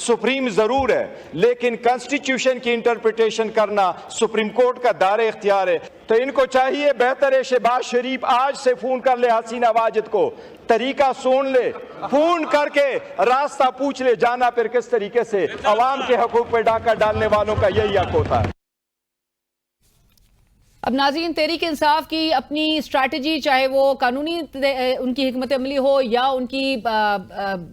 Supreme ضرور ہے لیکن کانسٹیٹیوشن کی انٹرپریٹیشن کرنا سپریم کورٹ کا دائرہ اختیار ہے. تو ان کو چاہیے بہتر ہے شہباز شریف آج سے فون کر لے حسینہ واجد کو, طریقہ سن لے, فون کر کے راستہ پوچھ لے جانا پھر کس طریقے سے. عوام کے حقوق پہ ڈاکہ ڈالنے والوں کا یہی حق ہوتا ہے. اب ناظرین, تحریک انصاف کی اپنی اسٹریٹجی, چاہے وہ قانونی ان کی حکمت عملی ہو یا ان کی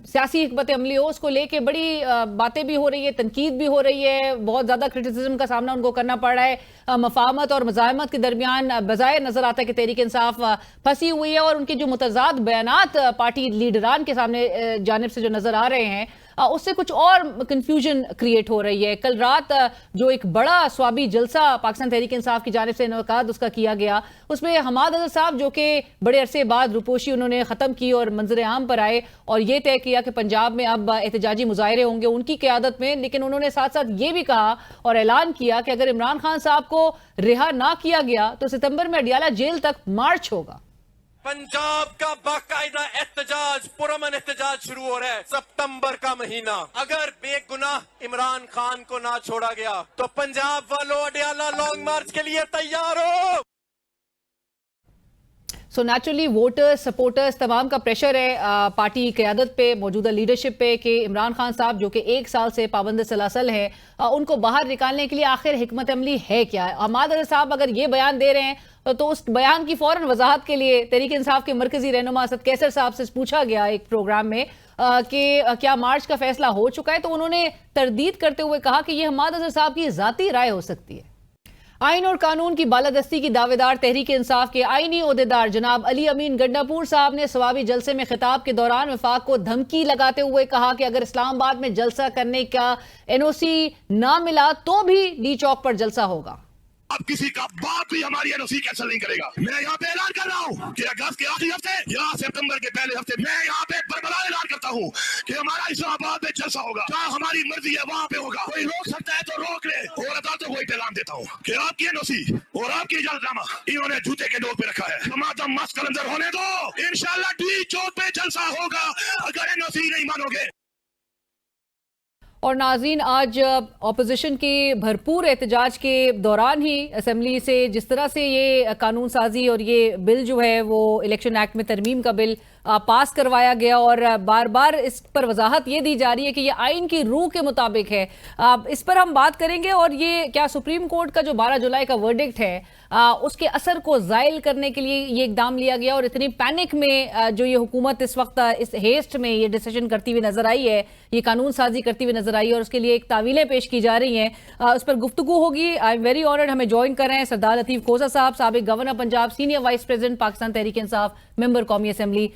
سیاسی حکمت عملی ہو, اس کو لے کے بڑی باتیں بھی ہو رہی ہے, تنقید بھی ہو رہی ہے, بہت زیادہ کرٹیسزم کا سامنا ان کو کرنا پڑ رہا ہے. مفاہمت اور مزاحمت کے درمیان بظاہر نظر آتا ہے کہ تحریک انصاف پھنسی ہوئی ہے, اور ان کے جو متضاد بیانات پارٹی لیڈران کے سامنے جانب سے جو نظر آ رہے ہیں اس سے کچھ اور کنفیوژن کریٹ ہو رہی ہے. کل رات جو ایک بڑا سوابی جلسہ پاکستان تحریک انصاف کی جانب سے انعقاد اس کا کیا گیا, اس میں حماد اظہر صاحب جو کہ بڑے عرصے بعد روپوشی انہوں نے ختم کی اور منظر عام پر آئے اور یہ طے کیا کہ پنجاب میں اب احتجاجی مظاہرے ہوں گے ان کی قیادت میں. لیکن انہوں نے ساتھ ساتھ یہ بھی کہا اور اعلان کیا کہ اگر عمران خان صاحب کو رہا نہ کیا گیا تو ستمبر میں اڈیالہ جیل تک مارچ ہوگا. پنجاب کا باقاعدہ احتجاج, پرامن احتجاج شروع ہو رہا ہے ستمبر کا مہینہ. اگر بے گناہ عمران خان کو نہ چھوڑا گیا تو پنجاب والوں اڈیالہ لانگ مارچ کے لیے تیار ہو. سو نیچرلی ووٹرز, سپورٹرز تمام کا پریشر ہے پارٹی قیادت پہ, موجودہ لیڈرشپ پہ, کہ عمران خان صاحب جو کہ 1 سال سے پابند سلاسل ہیں ان کو باہر نکالنے کے لیے آخر حکمت عملی ہے کیا ہے. حماد اظہر صاحب اگر یہ بیان دے رہے ہیں تو اس بیان کی فوراً وضاحت کے لیے تحریک انصاف کے مرکزی رہنما اسد کیسر صاحب سے پوچھا گیا ایک پروگرام میں کہ کیا مارچ کا فیصلہ ہو چکا ہے, تو انہوں نے تردید کرتے ہوئے کہا کہ یہ حماد اظہر صاحب کی ذاتی رائے ہو سکتی ہے. آئین اور قانون کی بالادستی کی دعوے دار تحریک انصاف کے آئینی عہدیدار جناب علی امین گنڈا پور صاحب نے سوابی جلسے میں خطاب کے دوران وفاق کو دھمکی لگاتے ہوئے کہا کہ اگر اسلام آباد میں جلسہ کرنے کا NOC نہ ملا تو بھی ڈی چوک پر جلسہ ہوگا. اب کسی کا باپ بھی ہماری NOC کینسل نہیں کرے گا. میں یہاں پہ اعلان کر رہا ہوں کہ اگست کے آخری ہفتے یا ستمبر کے پہلے ہفتے میں یہاں پہ بربلا اعلان کرتا ہوں کہ ہمارا اسلام آباد میں جلسہ ہوگا. جہاں ہماری مرضی ہے وہاں پہ ہوگا. کوئی روک سکتا ہے تو روک لے. اور عدالتوں کو اعلان دیتا ہوں کہ آپ کی NOC اور آپ کی اجازت نامہ انہوں نے جوتے کے ڈور پہ رکھا ہے. تمام مست کلندر ہونے دو, انشاءاللہ ڈی چوک پہ جلسہ ہوگا اگر NOC نہیں مانو گے. اور ناظرین, آج اپوزیشن کے بھرپور احتجاج کے دوران ہی اسمبلی سے جس طرح سے یہ قانون سازی اور یہ بل جو ہے وہ الیکشن ایکٹ میں ترمیم کا بل پاس کروایا گیا, اور بار بار اس پر وضاحت یہ دی جا رہی ہے کہ یہ آئین کی روح کے مطابق ہے. اس پر ہم بات کریں گے. اور یہ کیا سپریم کورٹ کا جو 12 جولائی کا ورڈکٹ ہے اس کے اثر کو زائل کرنے کے لیے یہ اقدام لیا گیا, اور اتنی پینک میں جو یہ حکومت اس وقت اس ہیسٹ میں یہ ڈیسیژن کرتی ہوئی نظر آئی ہے, یہ قانون سازی کرتی ہوئی نظر آئی ہے, اور اس کے لیے ایک تعویلیں پیش کی جا رہی ہیں, اس پر گفتگو ہوگی. آئی ایم ویری آنرڈ, ہمیں جوائن کر رہے ہیں سردار لطیف کھوسہ صاحب, سابق governor Punjab, senior vice president Pakistan Tehreek Insaf, ممبر قومی اسمبلی.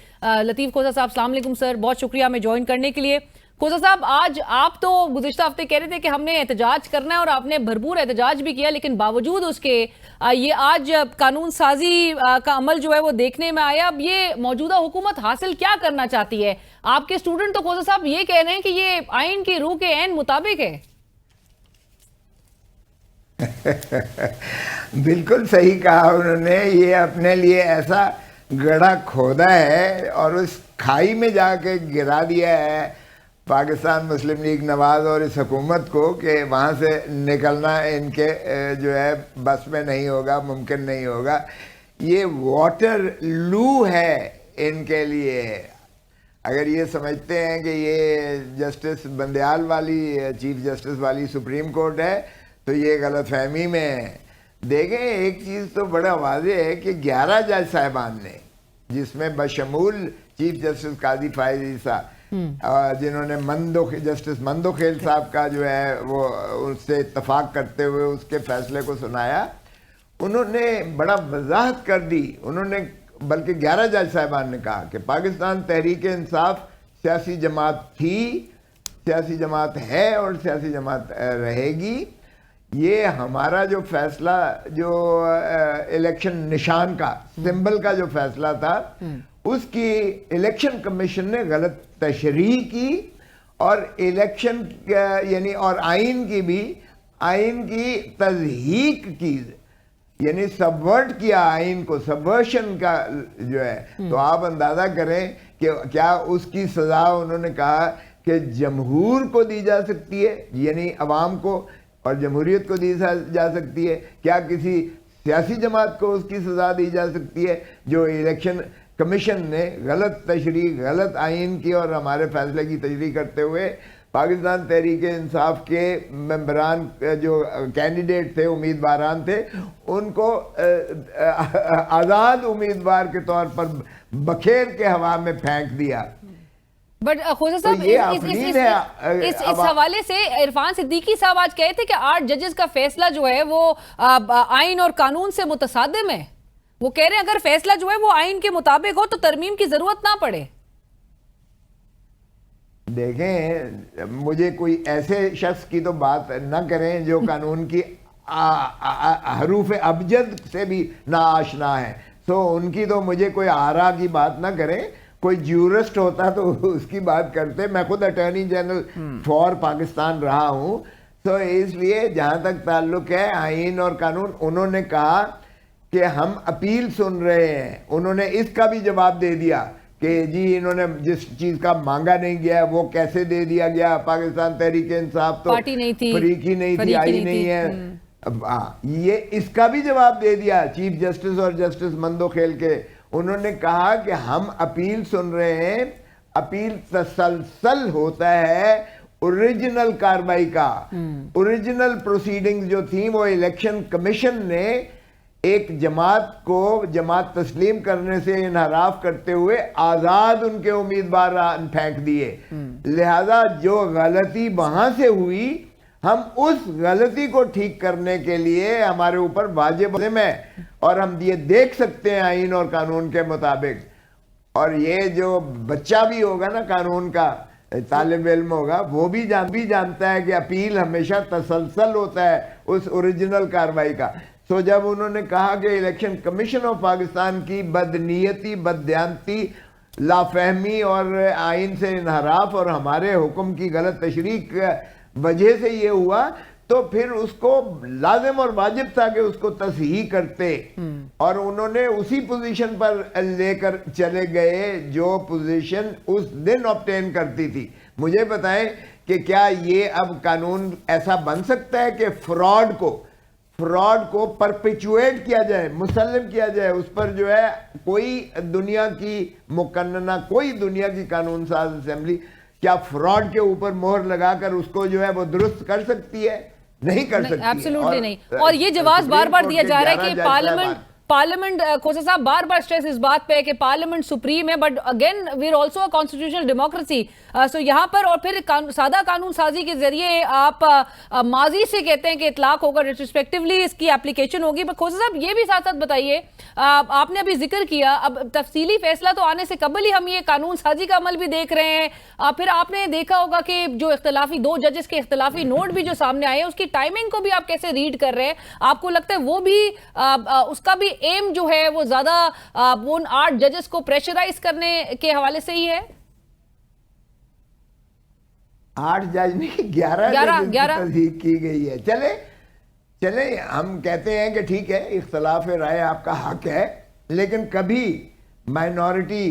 لطیف کھوسہ صاحب السلام علیکم سر, بہت شکریہ ہمیں جوائن کرنے کے لیے. کھوسہ صاحب, آج آپ تو گزشتہ ہفتے کہہ رہے تھے کہ ہم نے احتجاج کرنا ہے اور آپ نے بھرپور احتجاج بھی کیا, لیکن باوجود اس کے یہ آج قانون سازی کا عمل جو ہے وہ دیکھنے میں آیا. اب یہ موجودہ حکومت حاصل کیا کرنا چاہتی ہے؟ آپ کے اسٹوڈنٹ تو کھوسہ صاحب یہ کہہ رہے ہیں کہ یہ آئین کی روح کے عین مطابق ہے. بالکل صحیح کہا انہوں نے. یہ اپنے لیے ایسا گڑھا کھودا ہے اور اس کھائی میں جا کے گرا دیا ہے پاکستان مسلم لیگ نواز اور اس حکومت کو کہ وہاں سے نکلنا ان کے جو ہے بس میں نہیں ہوگا, ممکن نہیں ہوگا. یہ واٹر لو ہے ان کے لیے. اگر یہ سمجھتے ہیں کہ یہ جسٹس بندیال والی, چیف جسٹس والی سپریم کورٹ ہے تو یہ غلط فہمی میں ہے. دیکھیں, ایک چیز تو بڑا واضح ہے کہ 11 جج صاحبان نے, جس میں بشمول چیف جسٹس قاضی فائز عیسیٰ, جنہوں نے جسٹس مندوخیل صاحب کا جو ہے وہ اس سے اتفاق کرتے ہوئے اس کے فیصلے کو سنایا, انہوں نے بڑا وضاحت کر دی. انہوں نے بلکہ 11 جج صاحبان نے کہا کہ پاکستان تحریک انصاف سیاسی جماعت تھی, سیاسی جماعت ہے اور سیاسی جماعت رہے گی. یہ ہمارا جو فیصلہ, جو الیکشن نشان کا, سمبل کا جو فیصلہ تھا, اس کی الیکشن کمیشن نے غلط تشریح کی, اور الیکشن یعنی اور آئین کی بھی, آئین کی تضحیق کی, یعنی سبورٹ کیا آئین کو, سبورشن کا جو ہے. تو آپ اندازہ کریں کہ کیا اس کی سزا انہوں نے کہا کہ جمہور کو دی جا سکتی ہے, یعنی عوام کو اور جمہوریت کو دی جا سکتی ہے؟ کیا کسی سیاسی جماعت کو اس کی سزا دی جا سکتی ہے جو الیکشن کمیشن نے غلط تشریح, غلط آئین کی اور ہمارے فیصلے کی تشریح کرتے ہوئے پاکستان تحریک انصاف کے ممبران جو کینڈیڈیٹ تھے, امیدواران تھے, ان کو آزاد امیدوار کے طور پر بکھیر کے ہوا میں پھینک دیا. بٹ خوجہ صاحب اس حوالے سے عرفان صدیقی صاحب آج کہے تھے کہ 8 ججز کا فیصلہ جو ہے وہ آئین اور قانون سے متصادم ہے. وہ کہہ رہے ہیں اگر فیصلہ جو ہے وہ آئین کے مطابق ہو تو ترمیم کی ضرورت نہ پڑے. دیکھیں, مجھے کوئی ایسے شخص کی تو بات نہ کریں جو قانون کی حروف ابجد سے بھی ناآشنا ہے. سو ان کی تو مجھے کوئی آرا کی بات نہ کریں. کوئی جیورسٹ ہوتا تو اس کی بات کرتے. میں خود اٹارنی جنرل فار پاکستان رہا ہوں. تو اس لیے جہاں تک تعلق ہے آئین اور قانون, انہوں نے کہا کہ ہم اپیل سن رہے ہیں. انہوں نے اس کا بھی جواب دے دیا کہ جی انہوں نے جس چیز کا مانگا نہیں گیا وہ کیسے دے دیا گیا. پاکستان تحریک انصاف تو پارٹی نہیں تھی, فریقی نہیں تھی, آئی نہیں ہے. یہ اس کا بھی جواب دے دیا چیف جسٹس اور جسٹس مندوخیل کے. انہوں نے کہا کہ ہم اپیل سن رہے ہیں. اپیل تسلسل ہوتا ہے اوریجنل کارروائی کا. اوریجنل پروسیڈنگز جو تھیں وہ الیکشن کمیشن نے ایک جماعت کو جماعت تسلیم کرنے سے انحراف کرتے ہوئے آزاد ان کے امیدوار پھینک دیے. لہذا جو غلطی وہاں سے ہوئی, ہم اس غلطی کو ٹھیک کرنے کے لیے ہمارے اوپر واجب ہے اور ہم یہ دیکھ سکتے ہیں آئین اور قانون کے مطابق. اور یہ جو بچہ بھی ہوگا نا قانون کا, طالب علم ہوگا, وہ بھی جانتا ہے کہ اپیل ہمیشہ تسلسل ہوتا ہے اس اوریجنل کارروائی کا. تو جب انہوں نے کہا کہ الیکشن کمیشن آف پاکستان کی بدنیتی, بددیانتی, لافہمی اور آئین سے انحراف اور ہمارے حکم کی غلط تشریح وجہ سے یہ ہوا, تو پھر اس کو لازم اور واجب تھا کہ اس کو تصحیح کرتے. اور انہوں نے اسی پوزیشن پر لے کر چلے گئے جو پوزیشن اس دن آبٹین کرتی تھی. مجھے بتائیں کہ کیا یہ اب قانون ایسا بن سکتا ہے کہ فراڈ کو پرپیچویٹ کیا جائے, مسلم کیا جائے, اس پر جو ہے کوئی دنیا کی مقننہ, کوئی دنیا کی قانون ساز اسمبلی کیا فراڈ کے اوپر مہر لگا کر اس کو جو ہے وہ درست کر سکتی ہے؟ نہیں کر سکتی. ایبسولوٹلی نہیں. اور یہ جواز بار بار دیا جا رہا ہے کہ پارلیمنٹ خوجہ صاحب بار بار اسٹریس اس بات پہ ہے کہ پارلیمنٹ سپریم ہے, but again we are also constitutional democracy. So یہاں پر اور پھر سادہ قانون سازی کے ذریعے آپ ماضی سے کہتے ہیں کہ اطلاق ہوگا, ریٹروسپیکٹیولی اس کی اپلیکیشن ہوگی. بٹ خوجہ صاحب یہ بھی ساتھ ساتھ بتائیے, آپ نے ابھی ذکر کیا اب تفصیلی فیصلہ تو آنے سے قبل ہی ہم یہ قانون سازی کا عمل بھی دیکھ رہے ہیں. پھر آپ نے دیکھا ہوگا کہ جو اختلافی 2 ججز کے اختلافی نوٹ بھی جو سامنے آئے ہیں اس کی ٹائمنگ کو بھی آپ کیسے ریڈ کر رہے ہیں؟ آپ کو لگتا ہے وہ بھی اس کا بھی ایم جو ہے وہ زیادہ وہ 8 ججز کو پریشرائز کرنے کے حوالے سے ہی ہے؟ 8 جج نہیں 11 تصدیق کی گئی ہے. چلے ہم کہتے ہیں کہ ٹھیک ہے اختلاف رائے آپ کا حق ہے, لیکن کبھی مائنورٹی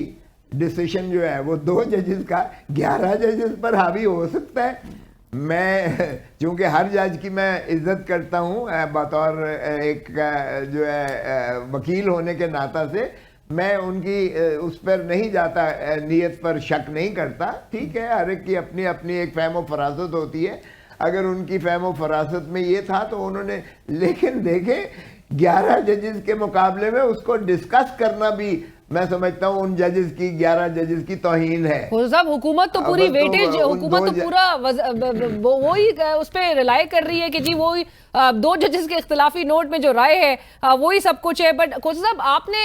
ڈیسیشن جو ہے وہ 2 ججز کا 11 ججز پر حاوی ہو سکتا ہے. میں چونکہ ہر جج کی میں عزت کرتا ہوں بطور ایک جو ہے وکیل ہونے کے ناطہ سے, میں ان کی اس پر نہیں جاتا, نیت پر شک نہیں کرتا. ٹھیک ہے, ہر ایک کی اپنی اپنی ایک فہم و فراست ہوتی ہے. اگر ان کی فہم و فراست میں یہ تھا تو انہوں نے, لیکن دیکھیں 11 ججز کے مقابلے میں اس کو ڈسکس کرنا بھی میں سمجھتا ہوں ان ججز کی 11 ججز کی توہین ہے. صاحب حکومت تو پوری ویٹیج, حکومت تو پورا وہی اس پہ ریلائی کر رہی ہے کہ جی وہی 2 ججز کے اختلافی نوٹ میں جو رائے ہے وہی سب کچھ ہے. بٹ خوجہ صاحب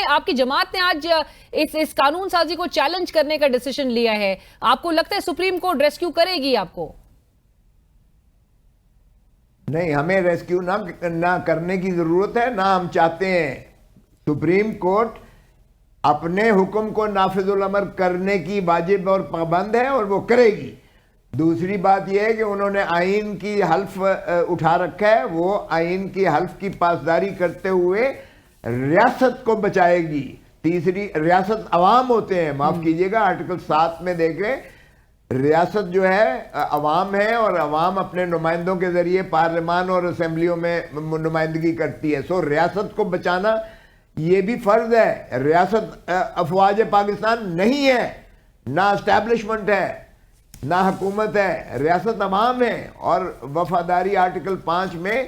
آپ کی جماعت نے آج اس قانون سازی کو چیلنج کرنے کا ڈیسیشن لیا ہے. آپ کو لگتا ہے سپریم کورٹ ریسکیو کرے گی آپ کو؟ نہیں, ہمیں ریسکیو نہ کرنے کی ضرورت ہے, نہ ہم چاہتے ہیں. سپریم کورٹ اپنے حکم کو نافذ الامر کرنے کی واجب اور پابند ہے اور وہ کرے گی. دوسری بات یہ ہے کہ انہوں نے آئین کی حلف اٹھا رکھا ہے, وہ آئین کی حلف کی پاسداری کرتے ہوئے ریاست کو بچائے گی. تیسری, ریاست عوام ہوتے ہیں, معاف کیجئے گا, آرٹیکل 7 میں دیکھ رہے ریاست جو ہے عوام ہے اور عوام اپنے نمائندوں کے ذریعے پارلیمان اور اسمبلیوں میں نمائندگی کرتی ہے. سو ریاست کو بچانا یہ بھی فرض ہے. ریاست افواج پاکستان نہیں ہے, نہ اسٹیبلشمنٹ ہے, نہ حکومت ہے. ریاست عوام ہے اور وفاداری آرٹیکل 5 میں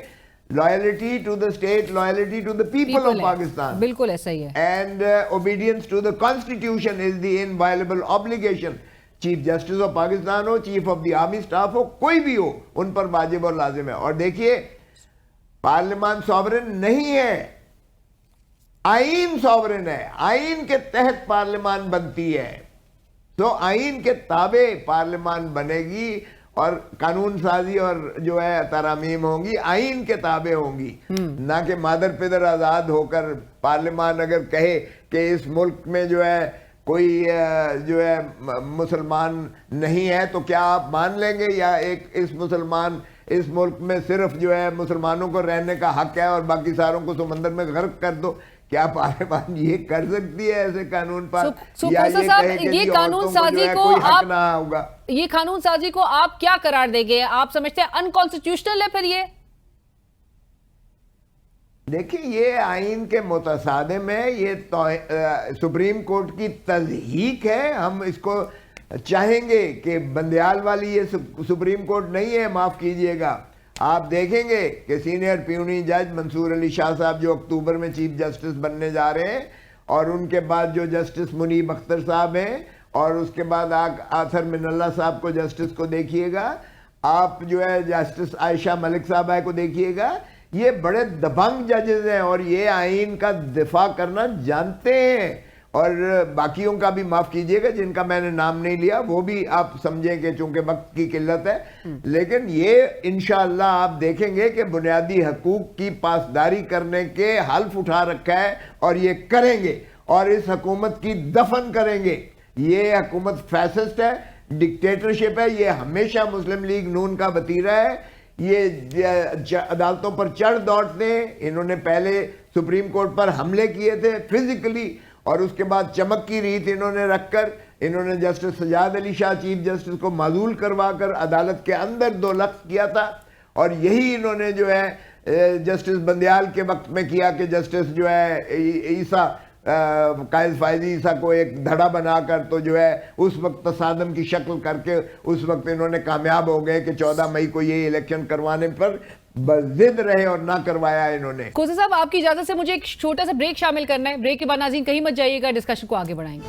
loyalty to the state, loyalty to the people of Pakistan. بالکل ایسا ہی ہے. And obedience to the constitution is the inviolable obligation. Chief justice of Pakistan ہو, chief of the army staff ہو, کوئی بھی ہو, ان پر واجب اور لازم ہے. اور دیکھیے پارلیمان سوورن نہیں ہے, آئین سوورن ہے. آئین کے تحت پارلیمان بنتی ہے. تو آئین کے تابع پارلیمان بنے گی اور قانون سازی اور جو ہے ترامیم ہوں گی آئین کے تابع ہوں گی, نہ کہ مادر پدر آزاد ہو کر پارلیمان اگر کہے کہ اس ملک میں جو ہے کوئی جو ہے مسلمان نہیں ہے تو کیا آپ مان لیں گے, یا اس ملک میں صرف جو ہے مسلمانوں کو رہنے کا حق ہے اور باقی ساروں کو سمندر میں غرق کر دو. کیا پارلیمان یہ کر سکتی ہے ایسے قانون پر, یا یہ کہے کہ جی عورتوں کو جو ہے کوئی حق نہ ہوگا؟ یہ قانون سازی کو آپ کیا قرار دیں گے؟ آپ سمجھتے ہیں انکانسٹیٹیوشنل ہے پھر یہ؟ دیکھیں یہ آئین کے متصادم ہے, یہ سپریم کورٹ کی تضحیق ہے. ہم اس کو چاہیں گے کہ بندیال والی یہ سپریم کورٹ نہیں ہے, معاف کیجئے گا. آپ دیکھیں گے کہ سینئر پیونی جج منصور علی شاہ صاحب جو اکتوبر میں چیف جسٹس بننے جا رہے ہیں, اور ان کے بعد جو جسٹس منیب اختر صاحب ہیں, اور اس کے بعد آتھر من اللہ صاحب کو جسٹس کو دیکھیے گا, آپ جو ہے جسٹس عائشہ ملک صاحبہ کو دیکھیے گا. یہ بڑے دبنگ ججز ہیں اور یہ آئین کا دفاع کرنا جانتے ہیں. اور باقیوں کا بھی معاف کیجئے گا جن کا میں نے نام نہیں لیا, وہ بھی آپ سمجھیں کہ چونکہ وقت کی قلت ہے, لیکن یہ انشاءاللہ آپ دیکھیں گے کہ بنیادی حقوق کی پاسداری کرنے کے حلف اٹھا رکھا ہے اور یہ کریں گے, اور اس حکومت کی دفن کریں گے. یہ حکومت فیسسٹ ہے, ڈکٹیٹرشپ ہے, یہ ہمیشہ مسلم لیگ نون کا وتیرہ ہے. یہ عدالتوں پر چڑھ دوڑتے ہیں. انہوں نے پہلے سپریم کورٹ پر حملے کیے تھے فزیکلی, اور اس کے بعد چمک کی ریت انہوں نے رکھ کر انہوں نے justice Sajjad Ali Shah chief justice کو معزول کروا کر عدالت کے اندر 2 لفظ کیا تھا. اور یہی انہوں نے جو ہے جسٹس بندیال کے وقت میں کیا کہ جسٹس جو ہے عیسیٰ قائد فائزی عیسیٰ کو ایک دھڑا بنا کر تو جو ہے اس وقت تصادم کی شکل کر کے اس وقت انہوں نے کامیاب ہو گئے کہ 14 مئی کو یہ الیکشن کروانے پر بضد رہے اور نہ کروایا انہوں نے. کوزے صاحب آپ کی اجازت سے مجھے ایک چھوٹا سا بریک شامل کرنا ہے. بریک کے بعد ناظرین کہیں مت جائیے گا, ڈسکشن کو آگے بڑھائیں گے.